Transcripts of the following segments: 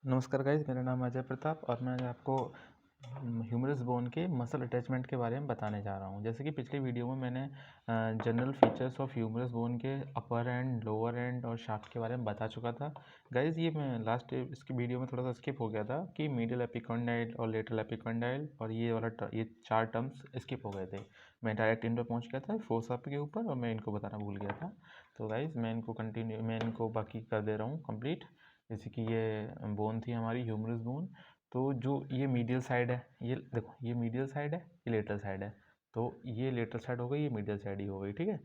नमस्कार गाइस, मेरा नाम अजय प्रताप और मैं आपको ह्यूमरस बोन के मसल अटैचमेंट के बारे में बताने जा रहा हूँ। जैसे कि पिछली वीडियो में मैंने general features of humerus bone के अपर एंड, लोअर एंड और शाफ्ट के बारे में बता चुका था। गाइस ये मैं लास्ट इसकी वीडियो में थोड़ा सा स्किप हो गया था कि मीडियल एपिकॉन्डाइल और लेटरल एपिकॉन्डाइल और ये चार टर्म्स स्किप हो गए थे। मैं डायरेक्ट इन पर पहुँच गया था फोर्स अप के ऊपर और मैं इनको बताना भूल गया था। तो गाइस मैं इनको बाकी कर दे रहा हूँ कंप्लीट। जैसे कि ये बोन थी हमारी ह्यूमरस बोन। तो जो ये मीडियल साइड है, ये देखो ये मीडियल साइड है, ये लेटरल साइड है। तो ये लेटरल साइड हो गई, ये मीडियल साइड ही हो गई, ठीक है।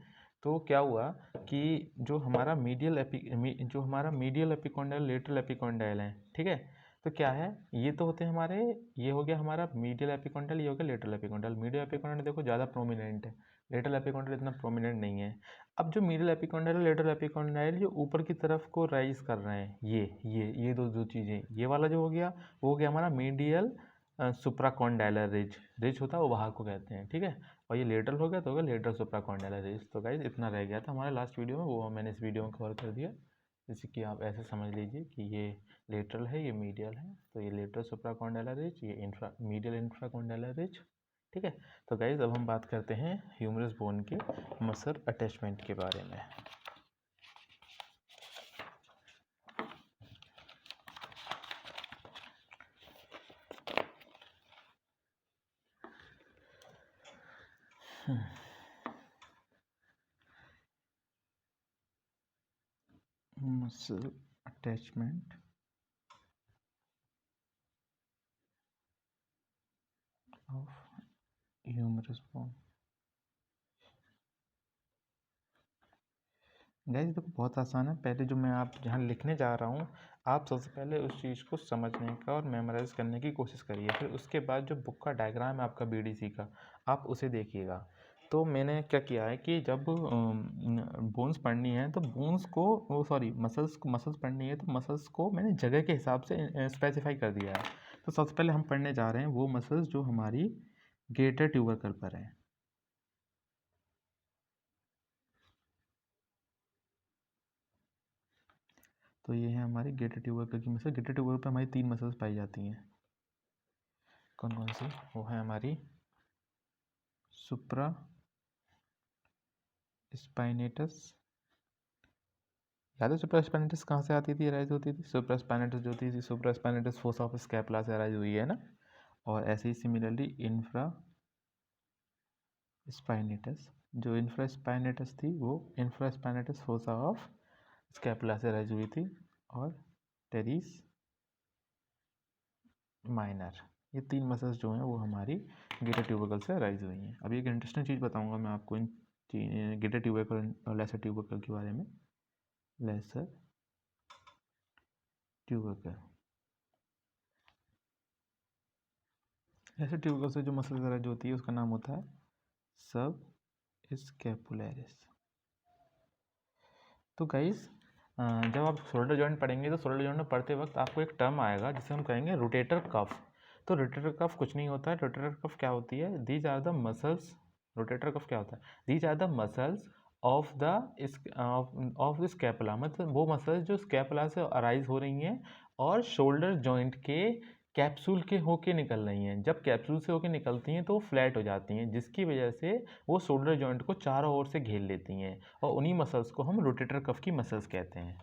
तो क्या हुआ कि जो हमारा मीडियल एपिकॉन्डाइल, लेटरल एपिकॉन्डाइल है, ठीक है। तो क्या है, ये तो होते हैं हमारे, ये हो गया हमारा मीडियल एपिकॉन्डाइल, ये हो गया लेटरल एपिकॉन्डाइल। मीडियल एपिकॉन्डाइल देखो ज़्यादा प्रोमिनेंट है, लेटरल एपिकॉन्डाइल इतना प्रोमिनेंट नहीं है। अब जो मिडिल एपिकॉन्डाइल और लेटरल एपिकॉन्डाइल जो ऊपर की तरफ को राइज कर रहे हैं, ये दो चीज़ें, ये वाला जो हो गया वो हो गया हमारा मीडियल सुप्राकॉन्डाइलर रिज। रिज होता है वो बाहर को कहते हैं, ठीक है। और ये लेटरल हो गया तो हो गया लेटरल सुप्राकॉन्डाइलर रिज। तो गाइस इतना रह गया था हमारे लास्ट वीडियो में, वो मैंने इस वीडियो में कवर कर दिया। जैसे कि आप ऐसे समझ लीजिए कि ये लेटरल है, ये मीडियल है। तो ये लेटरल सुप्राकॉन्डाइलर रिज, ये मीडियल इंफ्राकॉन्डाइलर रिज, ठीक है। तो गाइज अब हम बात करते हैं ह्यूमरस बोन के मसल अटैचमेंट के बारे में। Muscle attachment of humerus bone. Guys देखो बहुत आसान है। पहले जो मैं आप जहाँ लिखने जा रहा हूँ, आप सबसे पहले उस चीज़ को समझने का और मेमोराइज करने की कोशिश करिए। फिर उसके बाद जो बुक का डायग्राम है आपका बीडीसी का, आप उसे देखिएगा। तो मैंने क्या किया है कि जब बोन्स पढ़नी है तो बोन्स को मसल्स पढ़नी है तो मसल्स को मैंने जगह के हिसाब से स्पेसिफाई कर दिया है। तो सबसे पहले हम पढ़ने जा रहे हैं वो मसल्स जो हमारी ग्रेटर ट्यूबरकल पर हैं। तो ये है हमारी ग्रेटर ट्यूबरकल की मसल। ग्रेटर ट्यूबरकल पर हमारी 3 मसल्स पाई जाती हैं। कौन कौन सी? वो है हमारी सुप्रा स्पाइनेटस। याद है सुप्रा स्पाइनेटस कहाँ से आती थी, राइज होती थी? सुप्रा स्पाइनेटस जो थी, सुप्रा स्पाइनेटस फोसा ऑफ स्कैपुला से राइज हुई है ना। और ऐसे ही सिमिलरली इंफ्रा स्पाइनेटस, जो इंफ्रा स्पाइनेटस थी वो infra spinatus fossa of scapula से राइज हुई थी। और टेरिस माइनर, ये 3 मसल्स जो हैं वो हमारी ग्रेटर ट्यूबरकल से राइज हुई हैं। अब एक इंटरेस्टिंग चीज़ बताऊंगा मैं आपको इन ग्रेटर ट्यूबरकल और लेसर ट्यूबरकल के बारे में। लेसर ट्यूबरकल, लेसर ट्यूबरकल से जो मसल राइज होती है उसका नाम होता है सब स्कैपुलरिस। तो गाइस जब आप शोल्डर जॉइंट पढ़ेंगे तो शोल्डर जॉइंट में पढ़ते वक्त आपको एक टर्म आएगा जिसे हम कहेंगे रोटेटर कफ। तो रोटेटर कफ कुछ नहीं होता है। रोटेटर कफ क्या होती है? These are the muscles. Rotator cuff क्या होता है? These are the muscles of the scapula, मतलब वो मसल्स जो स्कैपुला से अराइज हो रही हैं और शोल्डर जॉइंट के कैप्सूल के होके निकल रही हैं। जब कैप्सूल से होके निकलती हैं तो वो फ्लैट हो जाती हैं, जिसकी वजह से वो शोल्डर जॉइंट को चारों ओर से घेर लेती हैं। और उन्हीं मसल्स को हम रोटेटर कफ की मसल्स कहते हैं,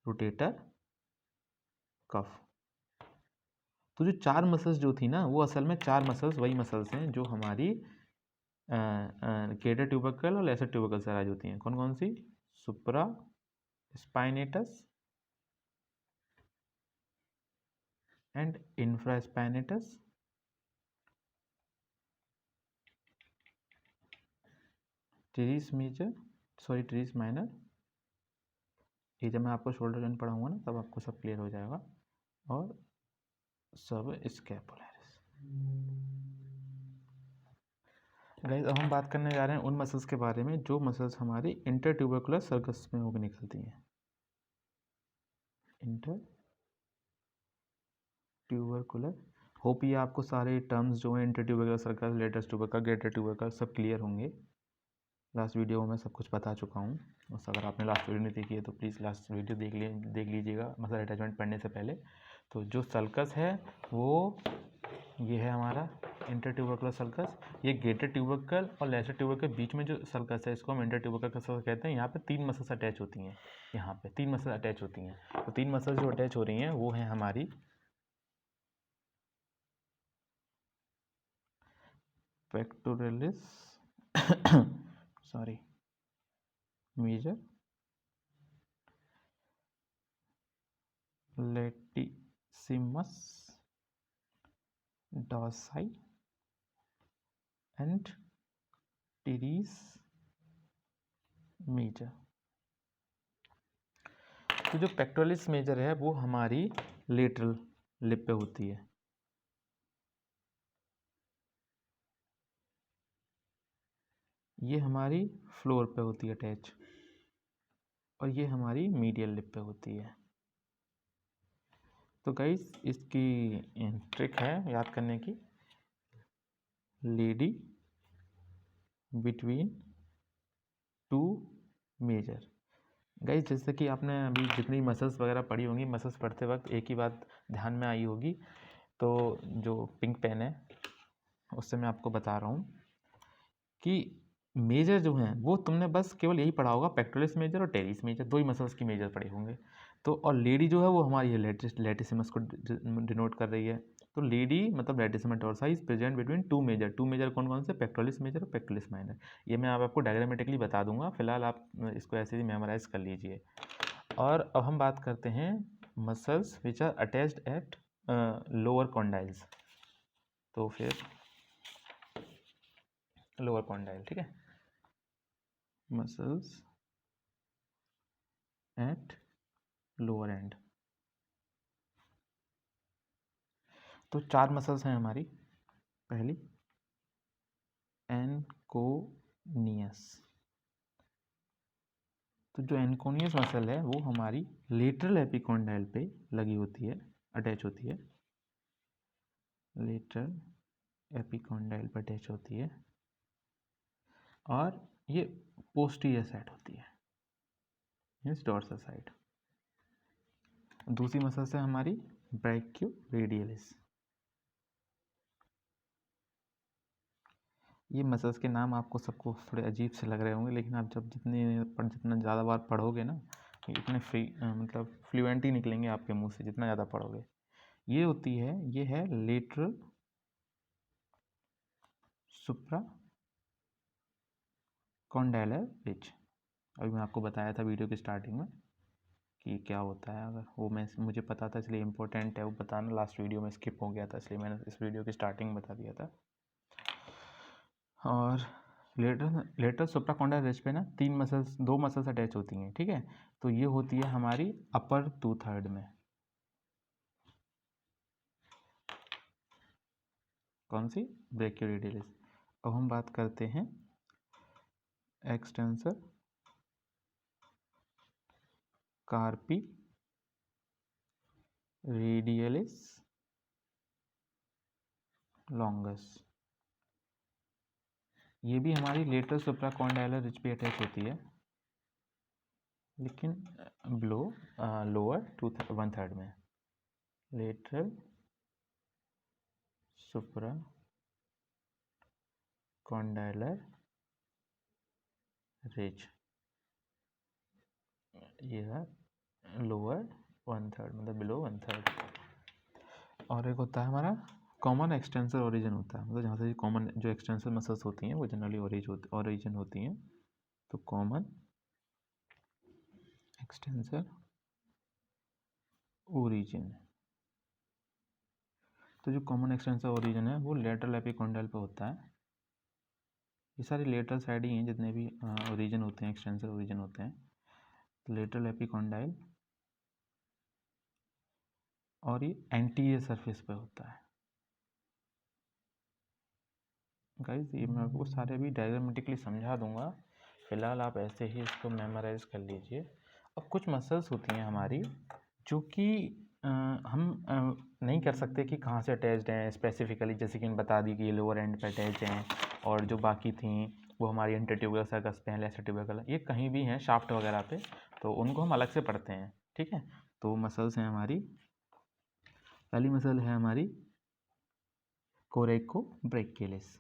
रोटेटर कफ। तो जो 4 मसल्स जो थी ना, वो असल में 4 मसल्स वही मसल्स हैं जो हमारी ग्रेटर ट्यूबरकल और लेसर ट्यूबरकल से अराइज होती हैं। कौन कौन सी? Supraspinatus and infraspinatus, teres major, teres minor. ये जब मैं आपको शोल्डर जॉइंट पढ़ाऊंगा ना तब आपको सब क्लियर हो जाएगा। और सब स्कैपुलरिस। गाइस अब हम बात करने जा रहे हैं उन मसल्स के बारे में जो मसल्स हमारी इंटर ट्यूबरकुलर सर्कस में होकर निकलती हैं। इंटर ट्यूबरकुलर, होप ये आपको सारे टर्म्स जो हैं इंटर ट्यूबरकुलर सर्कस, लेटस ट्यूबरकल, ग्रेटर ट्यूबरकल सब क्लियर होंगे। लास्ट वीडियो में मैं सब कुछ बता चुका हूँ। बस अगर आपने लास्ट वीडियो नहीं देखी है तो प्लीज़ लास्ट वीडियो देख लीजिएगा मसल अटैचमेंट पढ़ने से पहले। तो जो सल्कस है वो ये है हमारा इंटरट्यूबरकुलर सल्कस। ये ग्रेटर ट्यूबरकल और लेसर ट्यूबरकल के बीच में जो सल्कस है इसको हम इंटरट्यूबरकल सल्कस कहते हैं। यहाँ पे 3 मसल्स अटैच होती हैं, यहाँ पे 3 मसल अटैच होती हैं। तो 3 मसल्स जो अटैच हो रही हैं वो हैं हमारी pectoralis sorry major, latissimus, dorsi and teres major. तो जो पेक्टोरलिस मेजर है वो हमारी लेटरल लिप पे होती है। ये हमारी फ्लोर पे होती है अटैच, और ये हमारी मीडियल लिप पे होती है। तो गाइस इसकी ट्रिक है याद करने की, lady between two major. Guys जैसे कि आपने अभी जितनी मसल्स वगैरह पढ़ी होंगी, मसल्स पढ़ते वक्त एक ही बात ध्यान में आई होगी। तो जो पिंक पेन है उससे मैं आपको बता रहा हूँ कि मेजर जो हैं वो तुमने बस केवल यही पढ़ा होगा, पेक्टोरलिस मेजर और टेरिस मेजर, 2 ही मसल्स की मेजर पढ़े होंगे। तो और लेडी जो है वो हमारी है लेटिसिमस को डिनोट कर रही है। तो लेडी मतलब latissimus dorsi is present between 2 major. 2 major कौन कौन से? पेक्टोरलिस मेजर और पेक्टोरलिस माइनर। ये मैं आपको डायग्रामेटिकली बता दूंगा, फिलहाल आप इसको ऐसे ही मेमोराइज कर लीजिए। और अब हम बात करते हैं muscles which are attached at lower condyles. तो फिर लोअर कॉन्डाइल, ठीक है, मसल्स एट लोअर एंड। तो 4 मसल्स हैं हमारी। पहली एनकोनियस। तो जो एनकोनियस मसल है वो हमारी लेटरल एपिकॉन्डाइल पे लगी होती है, अटैच होती है। लेटरल एपिकॉन्डाइल पे अटैच होती है और ये पोस्टीरियर साइड होती है, मीन्स डॉर्सल साइड। दूसरी मसल्स है हमारी ब्रैकियोरेडियलिस। ये मसल्स के नाम आपको सबको थोड़े अजीब से लग रहे होंगे, लेकिन आप जब जितना ज़्यादा बार पढ़ोगे ना, इतने मतलब फ्लुएंट ही निकलेंगे आपके मुंह से जितना ज़्यादा पढ़ोगे। ये होती है, ये है लेटरल सुप्रा कॉन्डाइलर रिज। अभी मैं आपको बताया था वीडियो की स्टार्टिंग में कि क्या होता है, अगर वो मुझे पता था इसलिए इम्पोर्टेंट है वो बताना। लास्ट वीडियो में स्किप हो गया था इसलिए मैंने इस वीडियो की स्टार्टिंग में बता दिया था। और लेटरल सुप्राकॉन्डाइलर रिज पे ना 2 मसल्स अटैच होती हैं, ठीक है। तो ये होती है हमारी अपर 2/3 में। कौन सी? ब्रैकियोरेडियलिस। अब हम बात करते हैं एक्सटेंसर कार्पी रेडियलिस लॉन्गस। ये भी हमारी लेटरल सुप्राकॉन्डाइलर रिज पे अटैच होती है, लेकिन लोअर 1/3 में। लेटरल सुप्रा कॉन्डाइलर रिज, ये है लोअर 1/3 मतलब बिलो 1/3। और एक होता है हमारा कॉमन एक्सटेंसर ओरिजिन होता है, मतलब जहाँ से कॉमन जो एक्सटेंसर मसल्स होती हैं वो जनरली ओरिजिन होती हैं। तो कॉमन एक्सटेंसर ओरिजिन। तो जो कॉमन एक्सटेंसर ओरिजिन है वो लेटरल एपिकॉन्डाइल पे होता है। ये सारे लेटरल साइड ही हैं जितने भी ओरिजिन होते हैं, एक्सटेंसर ओरिजिन होते हैं। तो लेटरल एपिकॉन्डाइल और ये एंटीरियर सरफेस पे होता है। गाइस ये मैं आपको सारे भी डायग्रामेटिकली समझा दूंगा, फिलहाल आप ऐसे ही इसको मेमोराइज कर लीजिए। अब कुछ मसल्स होती हैं हमारी जो कि हम नहीं कर सकते कि कहाँ से अटैच्ड हैं स्पेसिफिकली, जैसे कि बता दी कि ये लोअर एंड पे अटैच हैं और जो बाकी थी वो हमारी इंटरट्यूबुलर सर्कस पे हैं, लेसर ट्यूबरकल, ये कहीं भी हैं शाफ्ट वगैरह पे, तो उनको हम अलग से पढ़ते हैं, ठीक है। तो मसल्स हैं हमारी, पहली मसल है हमारी कोरेकोब्रैकियलिस।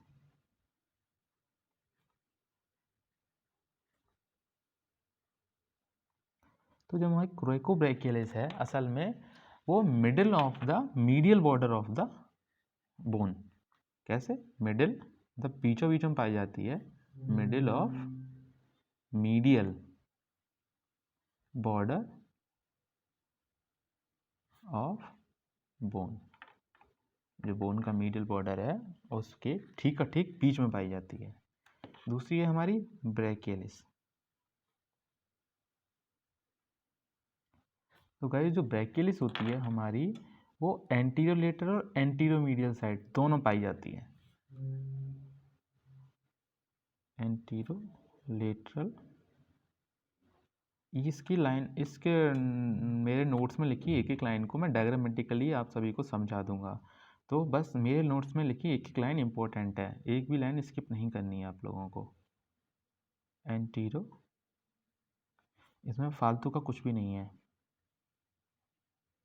तो जो हमारी कोरेकोब्रैकियलिस है असल में वो middle of the medial border of the bone, कैसे, मिडिल द बीचों बीच में पाई जाती है, middle of medial border of bone, जो बोन का मीडियल बॉर्डर है उसके ठीक बीच में पाई जाती है। दूसरी है हमारी ब्रैकियलिस। तो गाइस जो ब्रैकियलिस होती है हमारी वो एंटीरियर लेटरल और एंटीरियर मीडियल साइड दोनों पाई जाती है, एंटीरियर लेटरल, इसकी लाइन इसके मेरे नोट्स में लिखी एक एक लाइन को मैं डायग्रामेटिकली आप सभी को समझा दूंगा, तो बस मेरे नोट्स में लिखी एक एक लाइन इंपॉर्टेंट है, एक भी लाइन स्किप नहीं करनी है आप लोगों को। एंटीरियर, इसमें फालतू का कुछ भी नहीं है,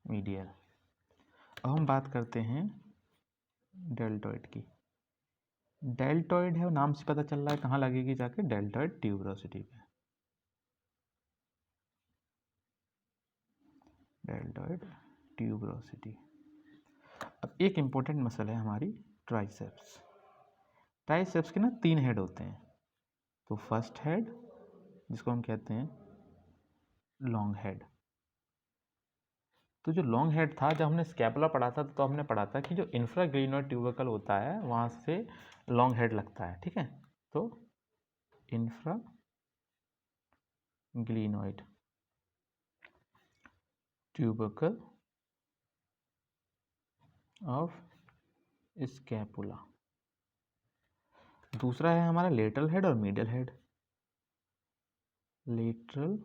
मीडियल। अब हम बात करते हैं डेल्टॉइड की। डेल्टॉइड है, नाम से पता चल रहा है कहाँ लगेगी जाके, डेल्टॉइड ट्यूबरोसिटी पे, डेल्टॉइड ट्यूबरोसिटी। अब एक इंपॉर्टेंट मसल है हमारी ट्राइसेप्स। ट्राइसेप्स के ना 3 हेड होते हैं, तो फर्स्ट हेड जिसको हम कहते हैं लॉन्ग हेड। तो जो लॉन्ग हेड था, जब हमने स्कैपुला पढ़ा था तो हमने पढ़ा था कि जो इंफ्राग्लिनोइड ट्यूबरकल होता है वहाँ से लॉन्ग हेड लगता है, ठीक है। तो इंफ्राग्लिनोइड ट्यूबरकल ऑफ स्कैपुला। दूसरा है हमारा लेटरल हेड और मीडियल हेड, लेटरल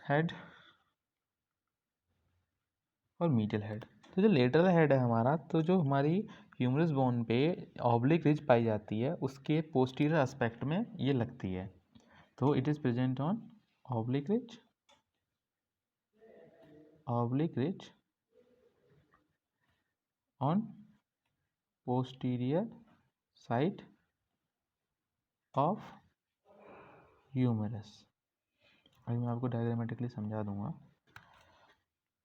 हेड और मीडियल हेड। तो जो लेटरल हेड है हमारा, तो जो हमारी ह्यूमरस बोन पे ऑब्लिक रिज पाई जाती है उसके पोस्टीरियर एस्पेक्ट में ये लगती है, तो it is present on oblique ridge on posterior side of humerus. अभी मैं आपको डायग्रामेटिकली समझा दूंगा।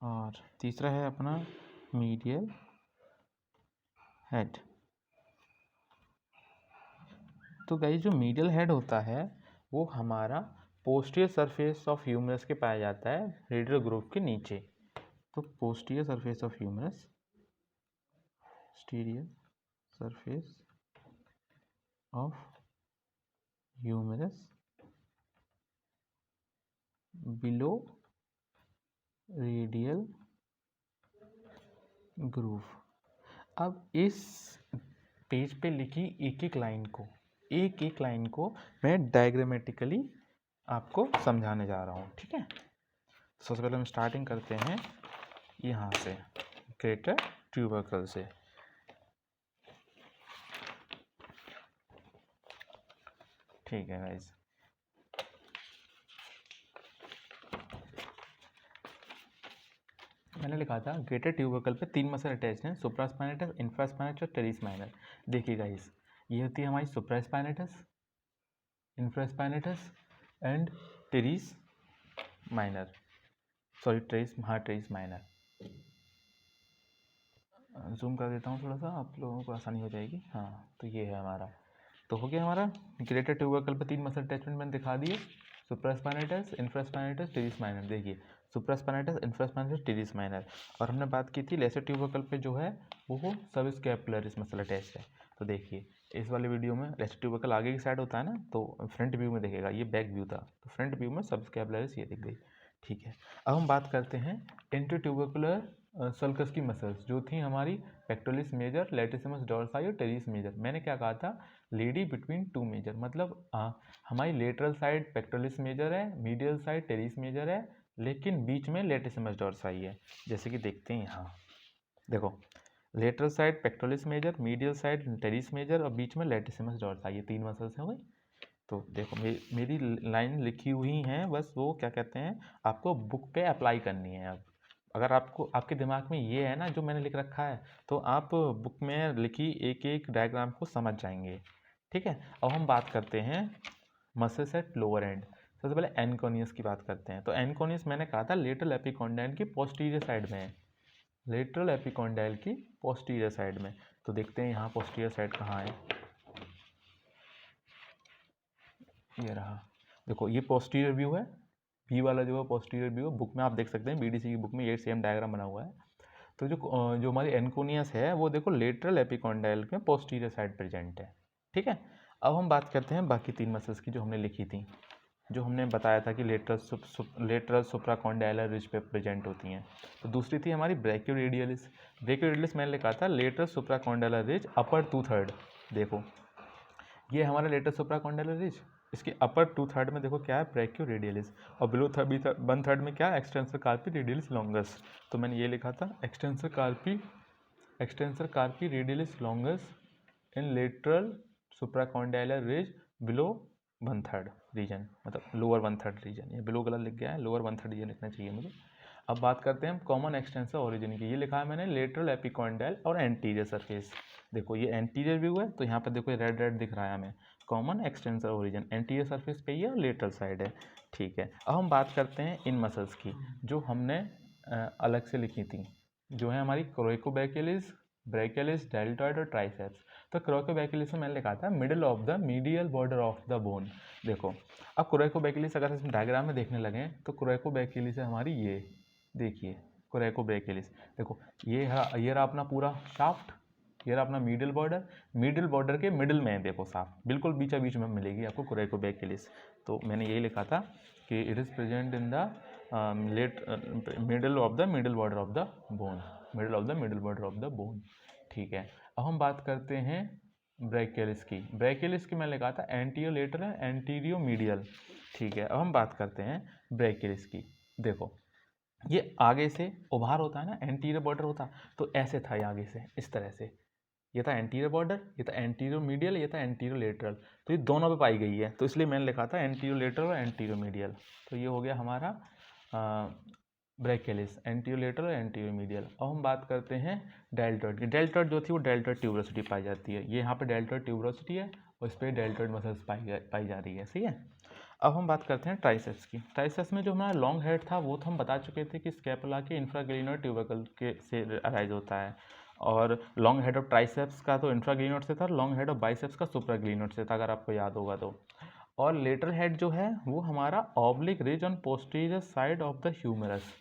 और तीसरा है अपना मीडियल हेड। तो गाइस जो मीडियल हेड होता है वो हमारा पोस्टीरियर सरफेस ऑफ ह्यूमरस के पाया जाता है रेडियल ग्रूव के नीचे। तो posterior surface of humerus, posterior surface of humerus below radial groove. अब इस पेज पे लिखी एक एक लाइन को मैं डायग्रामेटिकली आपको समझाने जा रहा हूँ, ठीक है। सबसे पहले हम स्टार्टिंग करते हैं यहाँ से, ग्रेटर ट्यूबरकल से। ठीक है गाइस, मैंने लिखा था ग्रेटर ट्यूबरकल पे 3 मसल अटैच हैं, सुप्रास्पाइनेटस, इंफ्रास्पाइनेटस और टेरिस माइनर। देखिए गाइस, ये होती है हमारी supraspinatus, infraspinatus and teres minor, sorry teres minor. Zoom कर देता हूँ थोड़ा सा, आप लोगों को आसानी हो जाएगी। हाँ, तो ये है हमारा, तो हो गया हमारा ग्रेटर ट्यूबरकल पे 3 मसल अटैचमेंट मैंने दिखा दिए, सुप्रास्पाइनेटस, इंफ्रास्पाइनेटस, टेरिस माइनर। देखिए सुप्रास्पाइनेटस, इंफ्रास्पाइनेटस, टेरिस माइनर। और हमने बात की थी लेसर ट्यूबरकल पे जो है वो सब स्कैपुलरिस मसल अटैच है। तो देखिए इस वाले वीडियो में लेसर ट्यूबरकल आगे की साइड होता है ना, तो फ्रंट व्यू में देखेगा, ये बैक व्यू था, तो फ्रंट व्यू में सब स्कैपुलरिस ये दिख गई, ठीक है। अब हम बात करते हैं इंटरट्यूबरकुलर सल्कस की मसल्स जो थी हमारी पेक्टोरिस मेजर, लैटिसिमस डोर्साई और टेरिस मेजर। मैंने क्या कहा था, लेडी बिटवीन 2 मेजर, मतलब हमारी लेटरल साइड पेक्टोरिस मेजर है, मीडियल साइड टेरिस मेजर है, लेकिन बीच में लैटिसिमस डोर्साई है। जैसे कि देखते हैं यहाँ, देखो lateral side pectoralis major, medial side teres major और बीच में लैटिसिमस डोर्सा, ये 3 मसल्स हैं। तो देखो मेरी लाइन लिखी हुई हैं, बस वो क्या कहते हैं आपको बुक पे अप्लाई करनी है। अब अगर आपको आपके दिमाग में ये है ना जो मैंने लिख रखा है, तो आप बुक में लिखी एक एक डायग्राम को समझ जाएंगे। ठीक है, अब हम बात करते हैं मसल्स एट लोअर एंड। सबसे पहले एनकोनियस की बात करते हैं। तो एनकोनियस मैंने कहा था लेटरल एपिकॉन्डाइल की पोस्टीरियर साइड में है, लेटरल एपिकॉन्डाइल की पोस्टीरियर साइड में। तो देखते हैं यहाँ पोस्टीरियर साइड कहाँ है। ये रहा, देखो ये पोस्टीरियर व्यू है, बी वाला जो है पोस्टीरियर व्यू, बुक में आप देख सकते हैं, बीडीसी की बुक में ये सेम डायग्राम बना हुआ है। तो जो हमारी एनकोनियस है वो देखो लेटरल एपिकॉन्डाइल में पोस्टीरियर साइड प्रेजेंट है। ठीक है, अब हम बात करते हैं बाकी 3 मसल्स की जो हमने लिखी थी, जो हमने बताया था कि लेटरल सुप्राकॉन्डाइलर रिज पे प्रेजेंट होती हैं। तो दूसरी थी हमारी ब्रैकियोरेडियलिस। ब्रैकियोरेडियलिस मैंने लिखा था लेटरल सुप्राकॉन्डाइलर रिज अपर 2/3। देखो ये हमारा लेटरल सुप्राकॉन्डाइलर रिज, इसके अपर 2/3 में देखो क्या है ब्रैकियोरेडियलिस, और बिलो 1/3 में क्या है एक्सटेंसर कार्पी रेडियलिस लॉन्गस। तो मैंने ये लिखा था एक्सटेंसर कार्पी रेडियलिस लॉन्गस इन lateral supracondylar ridge below 1/3 reason, मतलब लोअर 1/3 रीजन। ये बिलो गलत लिख गया है, लोअर 1/3 रीजन लिखना चाहिए मुझे। अब बात करते हैं हम कॉमन एक्सटेंसर ओरिजिन की। ये लिखा है मैंने लेटरल एपिकॉन्डाइल और एंटीरियर सरफेस। देखो ये एंटीरियर व्यू है, तो यहाँ पर देखो ये रेड रेड दिख रहा है हमें। Common extensor origin anterior surface पे ही है और लेटरल साइड है। ठीक है, अब हम बात करते हैं इन मसल्स की जो हमने अलग से लिखी थी, जो है हमारी कोरेकोबैकियलिस, ब्रैकियलिस, डेल्टॉइड और ट्राइसेप्स। तो कोरेकोबैकियलिस में मैंने लिखा था middle of the medial border of the bone. देखो अब कोरेकोबैकियलिस अगर हम डायग्राम में देखने लगे तो कोरेकोबैकियलिस है हमारी, ये देखिए कोरेकोबैकियलिस। देखो ये रहा अपना पूरा शाफ्ट, ये रहा अपना मीडियल बॉर्डर के मिडिल में है, देखो साफ बिल्कुल बीचा बीच में मिलेगी आपको कोरेकोबैकियलिस। तो मैंने यही लिखा था कि it is present in the middle of the middle border of the bone, middle of the middle border of the bone. ठीक है, अब हम बात करते हैं ब्रैकियलिस की। ब्रैकियलिस की मैंने लिखा था एंटीरियो लेटरल एंटीरियो मीडियल। ठीक है, अब हम बात करते हैं ब्रैकियलिस की। देखो ये आगे से उभार होता है ना, एंटीरियर बॉर्डर होता, तो ऐसे था ये आगे से इस तरह से, ये था एंटीरियर बॉर्डर, ये था एंटीरियर मीडियल, ये था एंटीरियर लेटरल। तो ये दोनों पे पाई गई है, तो इसलिए मैंने लिखा था एंटीरियर लेटरल और एंटीरियर मीडियल। तो ये हो गया हमारा ब्रैकियलिस, एंटीरियर लेटरल और एंटीरियर मीडियल। अब हम बात करते हैं डेल्टॉइड की। डेल्टॉइड जो थी वो डेल्टॉइड ट्यूबरोसिटी पाई जाती है, ये यहाँ पे डेल्टॉइड ट्यूबरोसिटी है और इस पर डेल्टॉइड मसल्स पाई जा रही है। सही है, अब हम बात करते हैं ट्राइसेप्स की। ट्राइसेप्स में जो हमारा लॉन्ग हेड था वो तो हम बता चुके थे कि स्कैपुला के इंफ्राग्लिनोइड ट्यूबरकल के से अराइज होता है, और लॉन्ग हेड ऑफ ट्राइसेप्स का तो इंफ्राग्लिनोइड से था, लॉन्ग हेड ऑफ बाइसेप्स का सुप्राग्लिनोइड से था, अगर आपको याद होगा तो। और लेटरल हेड जो है वो हमारा oblique ridge on posterior side of the humerus.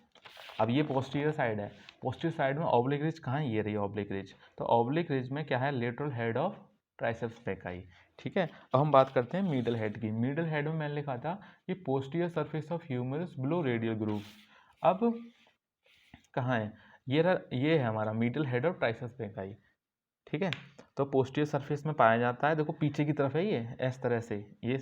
अब ये पोस्टीरियर साइड है, पोस्टीरियर साइड में ऑब्लिक रिज कहाँ है, ये रही ऑब्लिक रिज। तो ऑब्लिक रिज में क्या है lateral head of triceps brachii. ठीक है, अब हम बात करते हैं मिडल हेड की। मिडल हेड में मैंने लिखा था कि posterior surface of humerus below radial groove. अब कहाँ है, ये है हमारा middle head of triceps brachii. ठीक है, तो पोस्टीरियर सरफेस में पाया जाता है, देखो पीछे की तरफ है ये इस तरह से, ये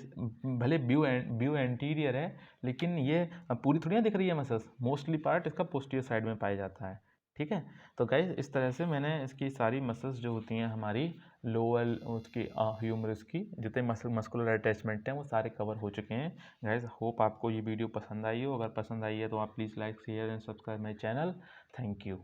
भले व्यू एंटीरियर है लेकिन ये पूरी थोड़ी ना दिख रही है मसल्स, मोस्टली पार्ट इसका पोस्टीरियर साइड में पाया जाता है। ठीक है, तो गाइस इस तरह से मैंने इसकी सारी मसल्स जो होती हैं हमारी लोअर उसकी ह्यूमरस की जितने मस्कुलर अटैचमेंट हैं वो सारे कवर हो चुके हैं। गाइस होप आपको ये वीडियो पसंद आई हो, अगर पसंद आई है तो आप please like share and subscribe my channel. Thank you.